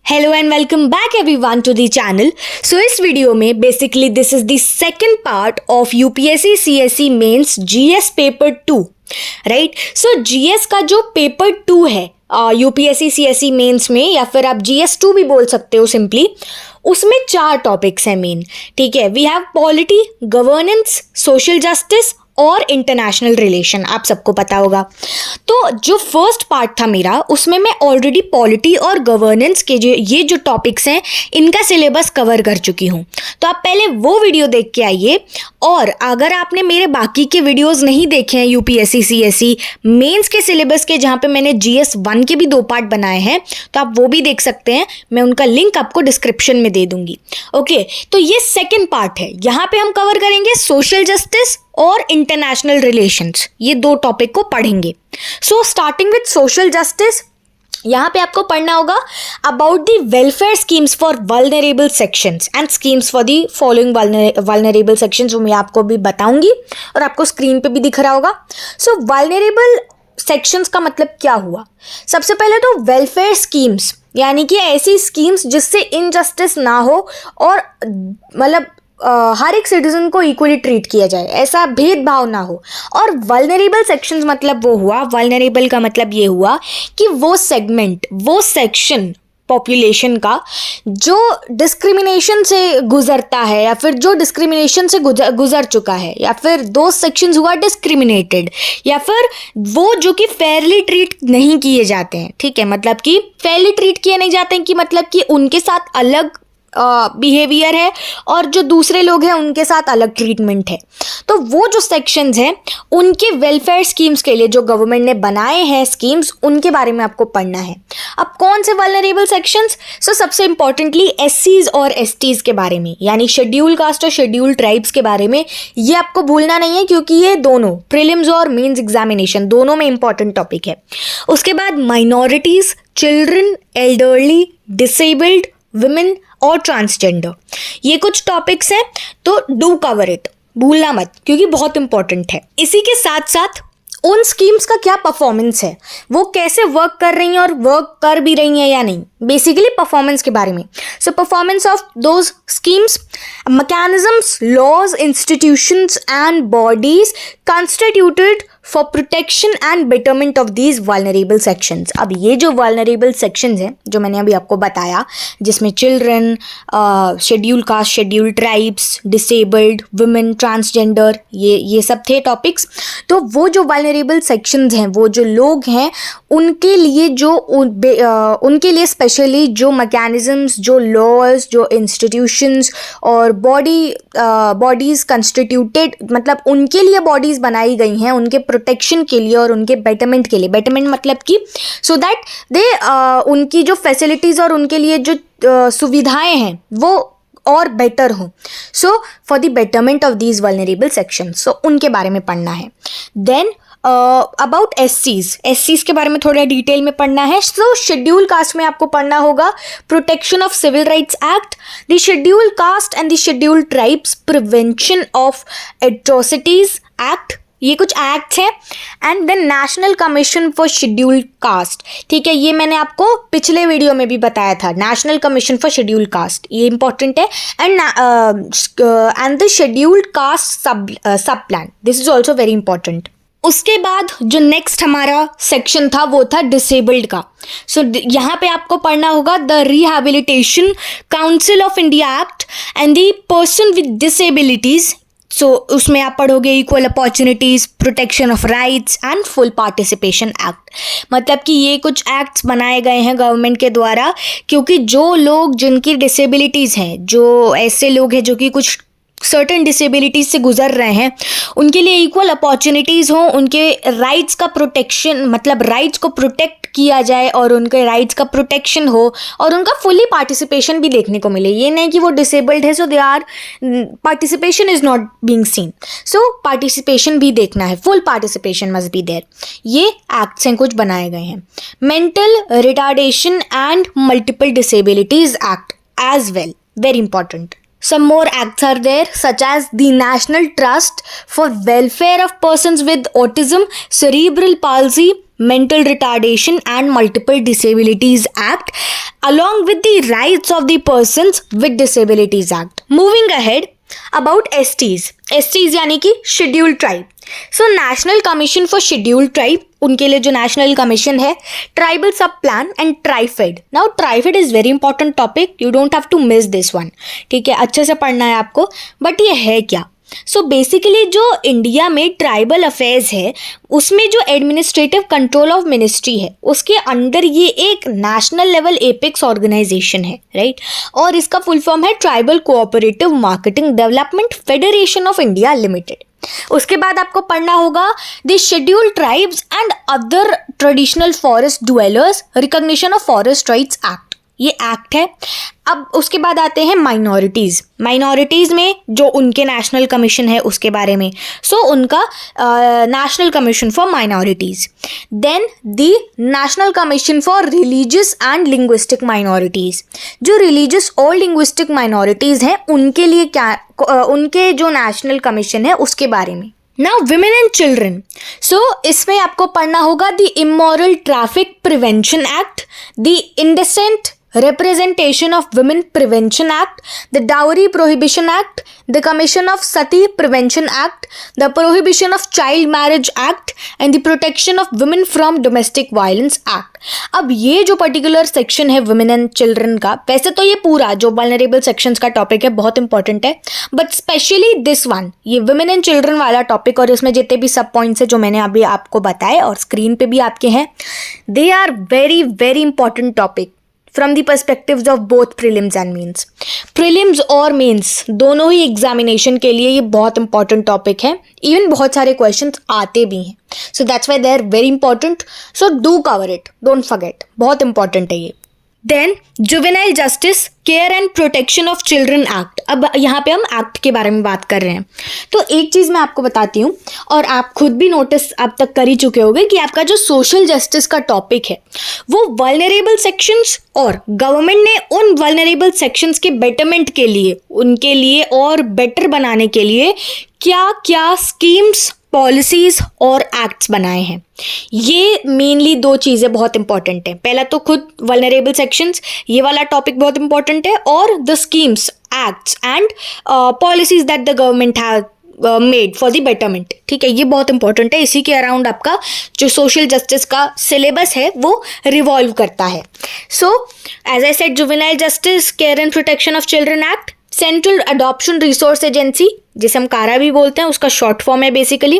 Hello and welcome back everyone to the channel. So इस video में basically this is the second part of UPSC CSE mains GS paper 2, right. So GS का जो paper 2 है UPSC CSE mains में, या फिर आप GS 2 भी बोल सकते हो सिंपली, उसमें 4 टॉपिक्स हैं मेन, ठीक है। We have polity, governance, social justice और इंटरनेशनल रिलेशन, आप सबको पता होगा। तो जो फर्स्ट पार्ट था मेरा, उसमें मैं ऑलरेडी पॉलिटी और गवर्नेंस के ये जो टॉपिक्स हैं इनका सिलेबस कवर कर चुकी हूँ। तो आप पहले वो वीडियो देख के आइए, और अगर आपने मेरे बाकी के वीडियोस नहीं देखे हैं यूपीएससी सीएसई मेंस के सिलेबस के, जहाँ पे मैंने जीएस 1 के भी 2 पार्ट बनाए हैं, तो आप वो भी देख सकते हैं। मैं उनका लिंक आपको डिस्क्रिप्शन में दे दूंगी। ओके, तो ये सेकेंड पार्ट है। यहाँ पे हम कवर करेंगे सोशल जस्टिस और इंटरनेशनल रिलेशंस, ये 2 टॉपिक को पढ़ेंगे। So starting with social justice, यहाँ पे आपको पढ़ना होगा about the welfare schemes for vulnerable sections and schemes for the following vulnerable sections, जो मैं आपको भी बताऊंगी और आपको स्क्रीन पे भी दिख रहा होगा। सो वल्नरेबल सेक्शंस का मतलब क्या हुआ? सबसे पहले तो वेलफेयर स्कीम्स, यानी कि ऐसी स्कीम्स जिससे इनजस्टिस ना हो और मतलब हर एक सिटीजन को इक्वली ट्रीट किया जाए, ऐसा भेदभाव ना हो। और वल्नरेबल सेक्शंस मतलब वो हुआ, वल्नरेबल का मतलब ये हुआ कि वो सेगमेंट, वो सेक्शन पॉपुलेशन का जो डिस्क्रिमिनेशन से गुजरता है, या फिर जो डिस्क्रिमिनेशन से गुजर चुका है, या फिर दो सेक्शंस हुआ डिस्क्रिमिनेटेड, या फिर वो जो कि फेयरली ट्रीट नहीं किए जाते हैं, ठीक है। मतलब कि फेयरली ट्रीट किए नहीं जाते हैं कि मतलब कि उनके साथ अलग बिहेवियर है और जो दूसरे लोग हैं उनके साथ अलग ट्रीटमेंट है। तो वो जो सेक्शंस हैं उनके वेलफेयर स्कीम्स के लिए जो गवर्नमेंट ने बनाए हैं स्कीम्स, उनके बारे में आपको पढ़ना है। अब कौन से वल्नरेबल सेक्शंस? सो सबसे इंपॉर्टेंटली एससीज और एसटीज के बारे में, यानी शेड्यूल कास्ट और शेड्यूल ट्राइब्स के बारे में। ये आपको भूलना नहीं है, क्योंकि ये दोनों प्रीलिम्स और मेंस एग्जामिनेशन दोनों में इंपॉर्टेंट टॉपिक है। उसके बाद minorities, children, elderly, disabled, women और ट्रांसजेंडर, ये कुछ टॉपिक्स हैं, तो डू कवर इट, भूलना मत, क्योंकि बहुत इंपॉर्टेंट है। इसी के साथ साथ उन स्कीम्स का क्या परफॉर्मेंस है, वो कैसे वर्क कर रही हैं और वर्क कर भी रही हैं या नहीं, बेसिकली परफॉर्मेंस के बारे में। So performance of those schemes, mechanisms, laws, institutions and bodies constituted for protection and betterment of these vulnerable sections. अब ये जो वल्नरेबल सेक्शंस हैं जो मैंने अभी आपको बताया, जिसमें children, schedule caste, schedule tribes, disabled, women, transgender, ये सब थे टॉपिक्स। तो वो जो वल्नरेबल सेक्शंस हैं, वो जो लोग हैं, उनके लिए उनके लिए स्पेशली जो मैकेनिज्म्स, जो लॉज, जो इंस्टीट्यूशंस और बॉडीज कंस्टिट्यूटेड, मतलब उनके लिए बॉडीज बनाई गई हैं उनके प्रोटेक्शन के लिए और उनके बेटरमेंट के लिए। बेटरमेंट मतलब कि सो दैट दे उनकी जो फैसिलिटीज़ और उनके लिए जो सुविधाएं हैं वो और बेटर हो। So for the betterment of these vulnerable sections, so उनके बारे में पढ़ना है। देन अबाउट एससीज के बारे में थोड़ा डिटेल में पढ़ना है। सो शेड्यूल कास्ट में आपको पढ़ना होगा protection of civil rights act, the schedule caste and the schedule tribes prevention of atrocities act, ये कुछ एक्ट्स हैं। And then national commission for schedule caste, ठीक है, ये मैंने आपको पिछले वीडियो में भी बताया था, national commission for schedule cast, ये इंपॉर्टेंट है। एंड द शेड्यूल्ड कास्ट सब plan, this is also very important. उसके बाद जो नेक्स्ट हमारा सेक्शन था वो था डिसेबल्ड का। सो यहाँ पे आपको पढ़ना होगा the rehabilitation council of India act and the person with disabilities. So उसमें आप पढ़ोगे equal opportunities, protection of rights and full participation act. मतलब कि ये कुछ एक्ट्स बनाए गए हैं गवर्नमेंट के द्वारा, क्योंकि जो लोग जिनकी डिसेबिलिटीज़ हैं, जो ऐसे लोग हैं जो कि कुछ सर्टेन डिसेबिलिटीज से गुजर रहे हैं, उनके लिए इक्वल अपॉर्चुनिटीज़ हों, उनके राइट्स का प्रोटेक्शन, मतलब राइट्स को प्रोटेक्ट किया जाए और उनके राइट्स का प्रोटेक्शन हो और उनका फुली पार्टिसिपेशन भी देखने को मिले। ये नहीं कि वो डिसेबल्ड है so they are participation is not being seen, so participation भी देखना है, full participation must be there. ये एक्ट्स हैं कुछ बनाए गए हैं। Mental retardation and multiple disabilities act as well, very important. Some more acts are there, such as the National Trust for Welfare of Persons with Autism, Cerebral Palsy, Mental Retardation and Multiple Disabilities Act, along with the Rights of the Persons with Disabilities Act. Moving ahead, about STs. STs यानी कि scheduled tribe. So national commission for scheduled tribe, उनके लिए जो national commission है, tribal sub plan and TRIFED. Now TRIFED is very important topic, you don't have to miss this one. ठीक है, अच्छे से पढ़ना है आपको. बट ये है क्या? सो बेसिकली जो इंडिया में ट्राइबल अफेयर्स है उसमें जो एडमिनिस्ट्रेटिव कंट्रोल ऑफ मिनिस्ट्री है उसके अंडर ये एक नेशनल लेवल एपेक्स ऑर्गेनाइजेशन है, राइट. और इसका फुल फॉर्म है tribal cooperative marketing development federation of India limited. उसके बाद आपको पढ़ना होगा the scheduled tribes and other traditional forest dwellers recognition of forest rights act. ये एक्ट है. अब उसके बाद आते हैं माइनॉरिटीज़. माइनॉरिटीज़ में जो उनके नेशनल कमीशन है उसके बारे में. सो उनका national commission for minorities. Then the national commission for religious and linguistic minorities. जो रिलीजियस और लिंग्विस्टिक माइनॉरिटीज़ हैं उनके लिए क्या, उनके जो नेशनल कमीशन है उसके बारे में. Now women and children. So इसमें आपको पढ़ना होगा the immoral traffic prevention act, the indecent Representation of Women Prevention Act, the Dowry Prohibition Act, the Commission of Sati Prevention Act, the Prohibition of Child Marriage Act and the Protection of Women from Domestic Violence Act. अब ये जो particular section है women and children का, वैसे तो ये पूरा जो वल्नरेबल सेक्शंस का टॉपिक है बहुत इंपॉर्टेंट है, बट स्पेशली दिस वन, ये वुमेन एंड चिल्ड्रन वाला टॉपिक और इसमें जितने भी सब पॉइंट्स है जो मैंने अभी आपको बताए और स्क्रीन पे भी आपके हैं, they are very very important topic from the perspectives of both prelims and mains. Prelims और मेंस दोनों ही एग्जामिनेशन के लिए ये बहुत इंपॉर्टेंट टॉपिक है. इवन बहुत सारे क्वेश्चंस आते भी हैं. So that's why they are very important. So do cover it, don't forget, बहुत इंपॉर्टेंट है ये. Then juvenile justice care and protection of children act. अब यहाँ पे हम एक्ट के बारे में बात कर रहे हैं. तो एक चीज़ मैं आपको बताती हूँ और आप खुद भी नोटिस अब तक कर ही चुके होंगे कि आपका जो सोशल जस्टिस का टॉपिक है वो वल्नरेबल सेक्शंस और गवर्नमेंट ने उन वल्नरेबल सेक्शंस के बेटरमेंट के लिए, उनके लिए और बेटर बनाने के लिए क्या क्या स्कीम्स, पॉलिसीज़ और एक्ट्स बनाए हैं. ये मेनली दो चीज़ें बहुत इंपॉर्टेंट हैं. पहला तो खुद वल्नरेबल सेक्शंस, ये वाला टॉपिक बहुत इंपॉर्टेंट है, और the schemes, acts and policies that the government have made for the betterment. ठीक है, ये बहुत इंपॉर्टेंट है. इसी के अराउंड आपका जो सोशल जस्टिस का सिलेबस है वो रिवॉल्व करता है. So as I said, juvenile justice care and protection of children act, central adoption resource agency जिसे हम कारा भी बोलते हैं, उसका शॉर्ट फॉर्म है basically.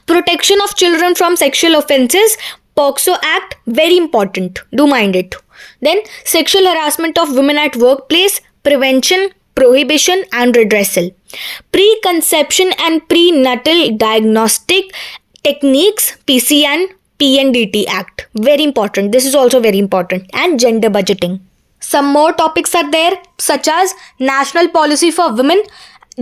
Protection of children from sexual offences, POCSO act, very important, do mind it. Then sexual harassment of women at work place, prevention, prohibition and redressal. Preconception and prenatal diagnostic techniques, PCN, PNDT Act, very important. This is also very important. And gender budgeting. Some more topics are there, such as National Policy for Women,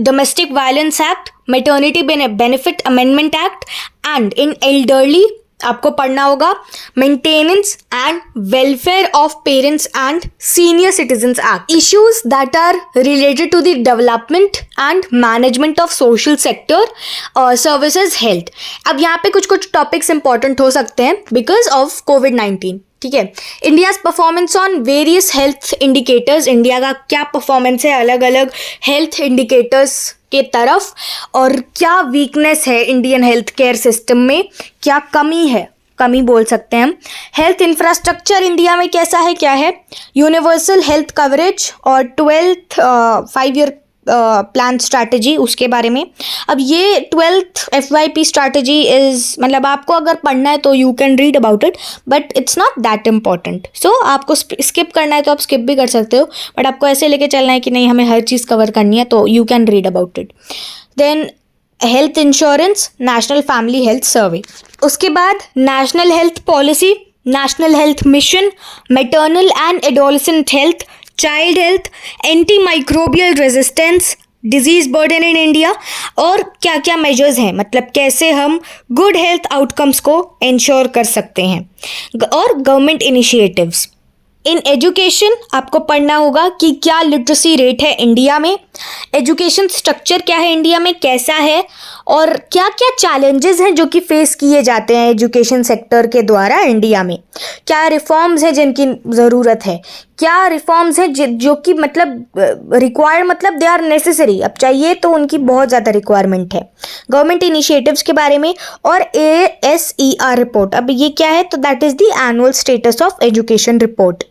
Domestic Violence Act, Maternity Benefit Amendment Act, and in elderly आपको पढ़ना होगा maintenance and welfare of parents and senior citizens act, issues that are related to the development and management of social sector और services health. अब यहाँ पे कुछ कुछ topics important हो सकते हैं बिकॉज ऑफ कोविड-19. ठीक है, India's performance on various health indicators, India का क्या परफॉर्मेंस है अलग अलग हेल्थ इंडिकेटर्स के तरफ, और क्या वीकनेस है इंडियन हेल्थ केयर सिस्टम में, क्या कमी है, कमी बोल सकते हैं हम. हेल्थ इंफ्रास्ट्रक्चर इंडिया में कैसा है, क्या है, यूनिवर्सल हेल्थ कवरेज और 12th 5-year प्लान स्ट्रैटेजी, उसके बारे में. अब ये 12th FYP स्ट्रैटेजी इज़, मतलब आपको अगर पढ़ना है तो you can read about it, but it's not that important. So आपको स्किप करना है तो आप स्किप भी कर सकते हो, बट आपको ऐसे लेके चलना है कि नहीं हमें हर चीज़ कवर करनी है, तो you can read about it. Then health insurance, national family health survey. उसके बाद national health policy, national health mission, maternal and adolescent health, child health, antimicrobial resistance, disease burden in India, और क्या क्या measures हैं, मतलब कैसे हम good health outcomes को इंश्योर कर सकते हैं, और गवर्नमेंट इनिशिएटिव्स. इन एजुकेशन आपको पढ़ना होगा कि क्या लिटरेसी रेट है इंडिया में, एजुकेशन स्ट्रक्चर क्या है इंडिया में, कैसा है, और क्या क्या चैलेंजेस हैं जो कि फेस किए जाते हैं एजुकेशन सेक्टर के द्वारा इंडिया में, क्या रिफॉर्म्स हैं जिनकी ज़रूरत है, क्या रिफॉर्म्स हैं जो कि मतलब रिक्वायर्ड, मतलब दे आर नेसेसरी, अब चाहिए तो उनकी बहुत ज़्यादा रिक्वायरमेंट है, गवर्नमेंट इनिशिएटिव्स के बारे में, और ASER रिपोर्ट। अब ये क्या है, तो that is the annual status of education report,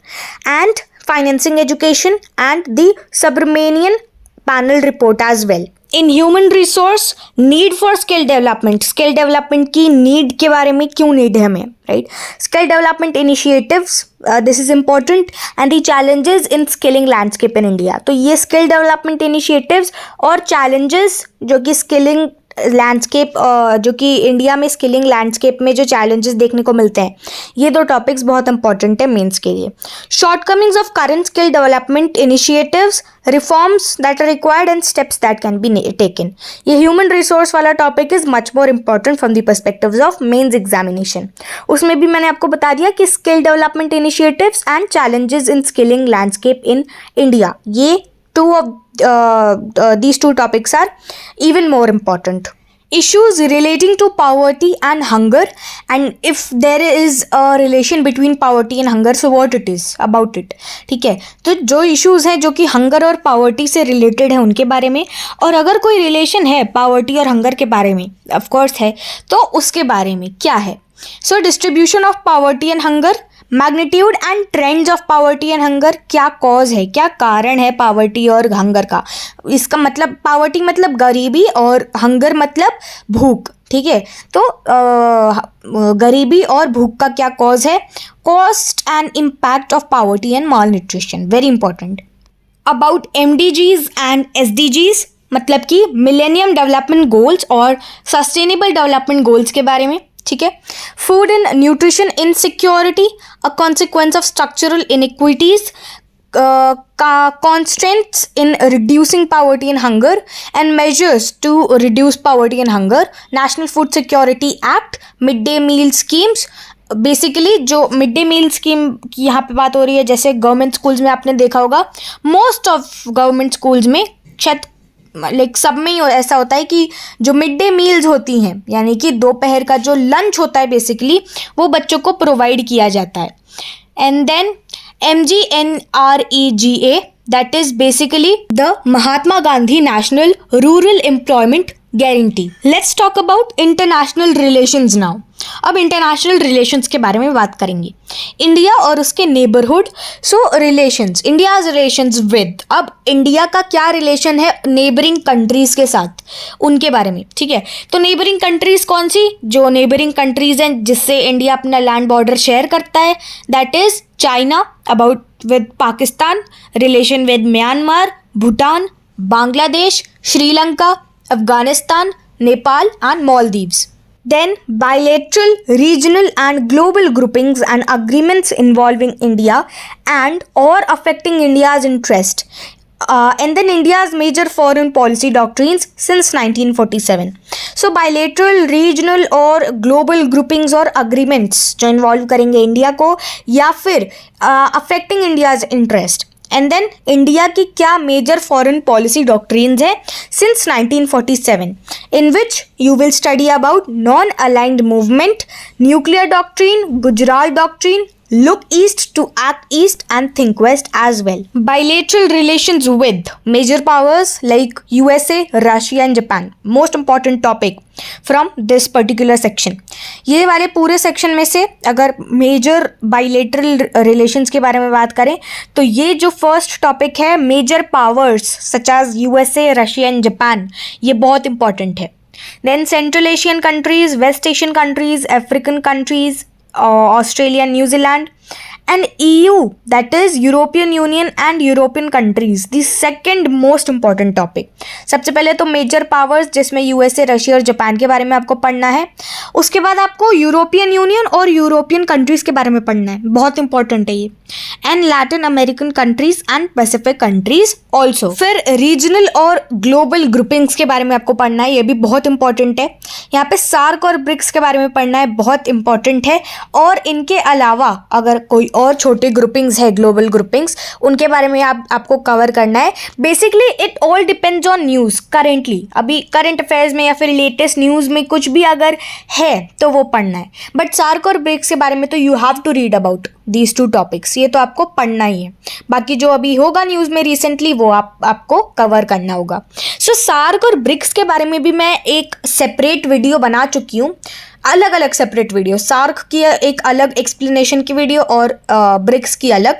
and financing education and the Subramanian panel report as well. In human resource need for skill development की नीड के बारे में, क्यों नीड है हमें, right, skill development initiatives, this is important, and the challenges in skilling landscape in India. तो ये skill development initiatives और चैलेंजेस जो कि स्किलिंग लैंडस्केप, जो कि इंडिया में स्किलिंग लैंडस्केप में जो चैलेंजेस देखने को मिलते हैं, ये दो टॉपिक्स बहुत इंपॉर्टेंट है मेंस के लिए। Shortcomings of current skill development initiatives, reforms that are required and steps that can be taken. ये ह्यूमन रिसोर्स वाला topic is much more important from the perspectives of mains examination. उसमें भी मैंने आपको बता दिया कि skill development initiatives and challenges in skilling landscape in India, ये these two topics are even more important. Issues relating to poverty and hunger, and if there is a relation between poverty and hunger, so what it is about it, ठीक है। तो जो issues हैं जो कि hunger और poverty से related है उनके बारे में, और अगर कोई relation है poverty और hunger के बारे में, of course है, तो उसके बारे में क्या है। So distribution of poverty and hunger, magnitude and trends of poverty and hunger, क्या कॉज है, क्या कारण है पावर्टी और हंगर का, इसका मतलब पावर्टी मतलब गरीबी और हंगर मतलब भूख, ठीक है। तो गरीबी और भूख का क्या कॉज है, cost and impact of poverty and malnutrition, very important. About MDGs and SDGs, मतलब कि मिलेनियम डेवलपमेंट गोल्स और सस्टेनेबल डेवलपमेंट गोल्स के बारे में, ठीक है। Food and nutrition insecurity, a consequence of structural inequities, constraints in reducing poverty and hunger and measures to reduce poverty and hunger, National Food Security Act, midday meal schemes। Basically जो mid day meal scheme की यहाँ पे बात हो रही है, जैसे government schools में आपने देखा होगा, मोस्ट ऑफ गवर्नमेंट स्कूल्स में शायद लाइक सब में ही ऐसा होता है कि जो मिड डे मील्स होती हैं, यानी कि दोपहर का जो लंच होता है बेसिकली, वो बच्चों को प्रोवाइड किया जाता है। And then MGNREGA, that is basically the Mahatma Gandhi national rural employment guarantee. Let's talk about international relations now. अब इंटरनेशनल रिलेशंस के बारे में बात करेंगे, इंडिया और उसके neighbourhood. So relations, India's relations with, अब इंडिया का क्या रिलेशन है नेबरिंग कंट्रीज के साथ, उनके बारे में, ठीक है। तो नेबरिंग कंट्रीज कौन सी, जो नेबरिंग कंट्रीज हैं जिससे इंडिया अपना लैंड बॉर्डर शेयर करता है, that is China, about with Pakistan, relation with Myanmar, Bhutan, Bangladesh, Sri Lanka, Afghanistan, Nepal and Maldives. Then bilateral, regional and global groupings and agreements involving India and or affecting India's interest. And then India's major foreign policy doctrines since 1947. So bilateral, regional और global groupings और agreements जो involve करेंगे India को या फिर affecting India's interest. And then India की क्या major foreign policy doctrines है since 1947, in which you will study about non aligned movement, nuclear doctrine, Gujarat doctrine, look east to act east and think west as well. Bilateral relations with major powers like USA, Russia and Japan. Most important topic from this particular section. ये वाले पूरे section में से अगर major bilateral relations के बारे में बात करें तो ये जो first topic is major powers such as USA, Russia and Japan, ये बहुत इंपॉर्टेंट है। Then Central Asian countries, West Asian countries, African countries, Australia, New Zealand and EU, that is European Union and European countries, the second most important topic. सबसे पहले तो major powers जिसमें USA, Russia और Japan के बारे में आपको पढ़ना है, उसके बाद आपको यूरोपियन यूनियन और यूरोपियन कंट्रीज़ के बारे में पढ़ना है, बहुत इंपॉर्टेंट है ये। And Latin American countries and Pacific countries also. फिर रीजनल और ग्लोबल ग्रुपिंग्स के बारे में आपको पढ़ना है, ये भी बहुत इंपॉर्टेंट है। यहाँ पे सार्क और ब्रिक्स के बारे में पढ़ना है, बहुत इंपॉर्टेंट है। और इनके अलावा अगर कोई और छोटे ग्रुपिंग्स है, ग्लोबल ग्रुपिंग्स, उनके बारे में आपको कवर करना है। Basically it all depends on news currently, अभी करंट अफेयर्स में या फिर लेटेस्ट न्यूज़ में कुछ भी अगर है तो वो पढ़ना है। बट सार्क और ब्रिक्स के बारे में तो you have to read about these two topics, ये तो आपको पढ़ना ही है। बाकी जो अभी होगा न्यूज़ में रिसेंटली वो आपको कवर करना होगा। सो सार्क और ब्रिक्स के बारे में भी मैं एक सेपरेट वीडियो बना चुकी हूँ, अलग अलग सेपरेट वीडियो, सार्क की एक अलग एक्सप्लेनेशन की वीडियो और ब्रिक्स की अलग।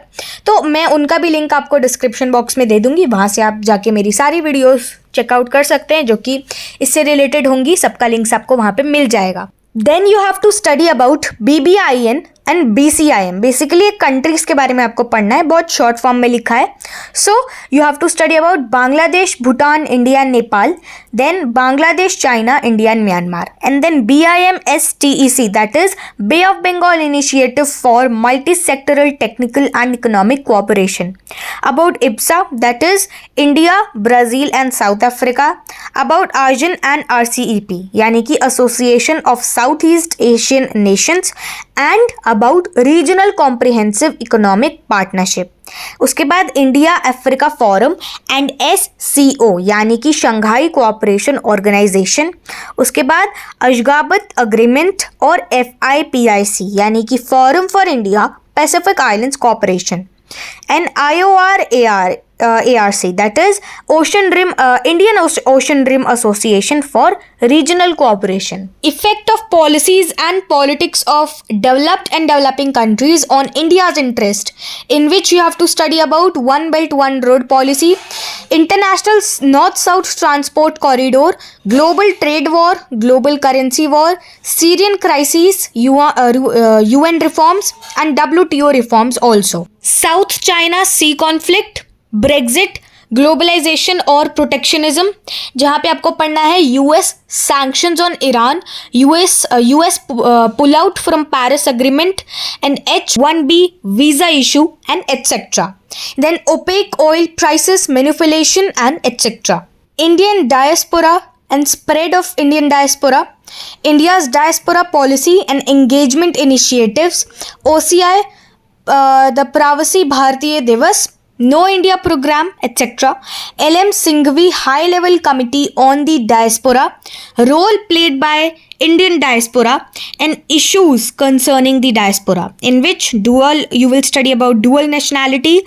तो मैं उनका भी लिंक आपको डिस्क्रिप्शन बॉक्स में दे दूंगी, वहाँ से आप जाके मेरी सारी वीडियोस चेकआउट कर सकते हैं जो कि इससे रिलेटेड होंगी। सबका लिंक्स आपको वहाँ पे मिल जाएगा। Then you have to study about BBIN and BCIM। Basically countries के बारे में आपको पढ़ना है, बहुत शॉर्ट फॉर्म में लिखा है। So you have to study about Bangladesh, Bhutan, India, Nepal, then Bangladesh, China, India and Myanmar, and then BIMSTEC, that is Bay of Bengal initiative for multi sectoral technical and economic cooperation. About IBSA, that is India, Brazil and South Africa. About ASEAN and RCEP, यानी कि association of South East Asian nations, and about regional comprehensive economic partnership. उसके बाद India Africa forum and SCO, यानी कि Shanghai cooperation organisation. उसके बाद अशगाबत agreement और FIPIC, यानी कि forum for India Pacific islands cooperation. And IORARC, that is Indian Ocean Rim Association for Regional Cooperation. Effect of policies and politics of developed and developing countries on India's interest, in which you have to study about One Belt One Road policy, international North-South transport corridor, global trade war, global currency war, Syrian crisis, UN reforms and WTO reforms also. South China Sea conflict, Brexit, globalisation और protectionism, जहाँ पे आपको पढ़ना है US sanctions on Iran, US pull out from Paris agreement and H-1B visa issue and etcetera. Then OPEC oil prices manipulation and etcetera. Indian diaspora and spread of Indian diaspora, India's diaspora policy and engagement initiatives, OCI, the Pravasi Bharatiya Divas, No India program, etc. LM Singhvi High Level Committee on the Diaspora, role played by Indian diaspora and issues concerning the diaspora, in which you will study about dual nationality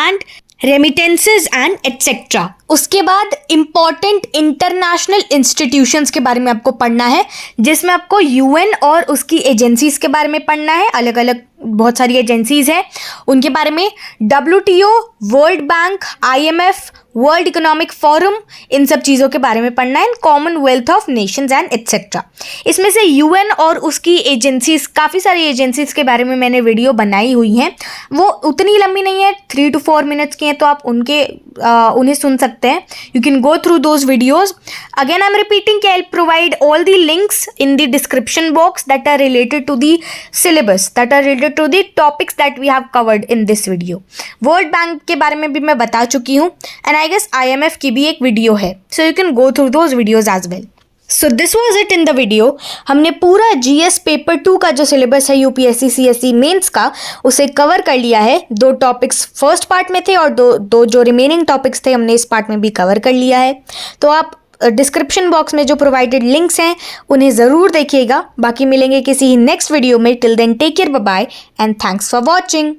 and remittances and etcetera. उसके बाद important international institutions के बारे में आपको पढ़ना है, जिसमें आपको UN और उसकी एजेंसीज के बारे में पढ़ना है। अलग अलग बहुत सारी एजेंसीज हैं, उनके बारे में WTO, world bank, IMF, world economic forum, इन सब चीज़ों के बारे में पढ़ना है। Commonwealth of nations and etcetera. इसमें से UN और उसकी एजेंसीज, काफ़ी सारी एजेंसीज के बारे में मैंने वीडियो बनाई हुई हैं, वो उतनी लंबी नहीं है, 3 to 4 मिनट्स की हैं, तो आप उन्हें सुन सकते हैं। You can go through those videos. Again I am repeating कि I provide all the links in the description box that are related to the syllabus, that are related to the topics that we have covered in this video. World bank के बारे में भी मैं बता चुकी हूँ, and I guess IMF की भी एक वीडियो है, so you can go through those videos as well. So this was it in the video. हमने पूरा GS पेपर 2 का जो सिलेबस है UPSC CSE मेंस का, उसे कवर कर लिया है। 2 टॉपिक्स फर्स्ट पार्ट में थे और दो जो रिमेनिंग टॉपिक्स थे हमने इस पार्ट में भी कवर कर लिया है। तो आप डिस्क्रिप्शन बॉक्स में जो प्रोवाइडेड लिंक्स हैं उन्हें ज़रूर देखिएगा। बाकी मिलेंगे किसी नेक्स्ट वीडियो में। Till then take care, bye bye and thanks for watching.